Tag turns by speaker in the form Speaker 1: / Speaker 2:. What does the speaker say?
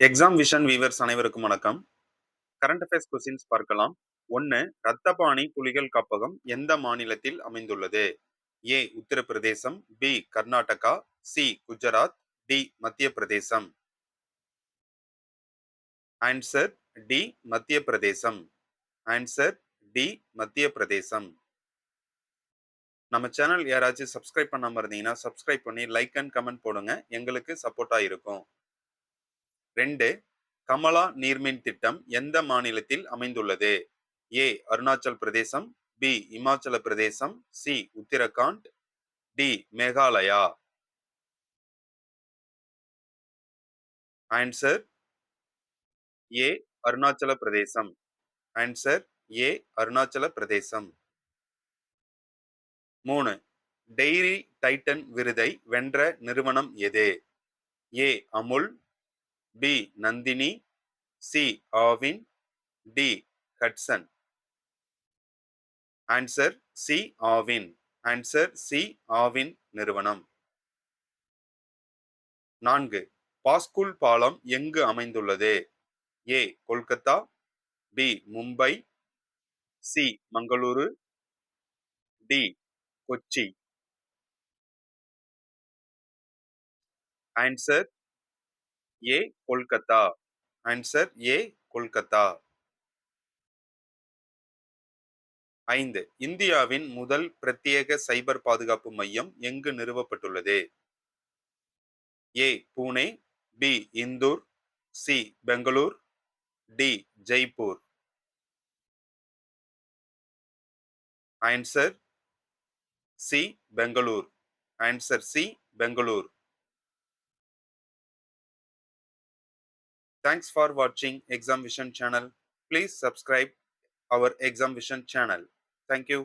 Speaker 1: Exam vision viewers அனைவருக்கும் வணக்கம். Current affairs questions பார்க்கலாம். 1. ரத்தபாணி புலிகள் காப்பகம் எந்த மாநிலத்தில் அமைந்துள்ளது? A. Uttar Pradesh, B. Karnataka, C. Gujarat, D. Madhya Pradesh. Answer D. Madhya Pradesh. Answer D. Madhya Pradesh. நம்ம சேனல் யாராச்சும் சப்ஸ்கிரைப் பண்ணாம இருந்தீங்கன்னா சப்ஸ்கிரைப் பண்ணி லைக் அண்ட் கமெண்ட் போடுங்க. எங்களுக்கு சப்போர்ட்டா இருக்கும். 2. கமலா நீர்மின் திட்டம் எந்த மாநிலத்தில் அமைந்துள்ளது? ஏ. அருணாச்சல் பிரதேசம், B. Himachal Pradesh, C. Uttarakhand, D. Meghalaya. Answer A. Arunachal Pradesh. Answer A. Arunachal Pradesh. 3. Dairy Titan விருதை வென்ற நிறுவனம் எது? A. Amul, B. Nandini, C. Aavin, D. Hatsun. Answer C. Aavin. Answer C. Aavin நிறுவனம். 4. பாஸ்குல் பாலம் எங்கு அமைந்துள்ளது? A. Kolkata, B. Mumbai, C. Mangaluru, D. Kochi. Answer A. Kolkata. Answer A. Kolkata. 5. இந்தியாவின் முதல் பிரத்யேக சைபர் பாதுகாப்பு மையம் எங்கு நிறுவப்பட்டுள்ளது? A. Pune, B. Indore, C. Bengaluru, D. Jaipur. Answer C. Bengaluru. Answer C. Bengaluru. Thanks for watching Exam Vision channel. Please subscribe our Exam Vision channel. Thank you.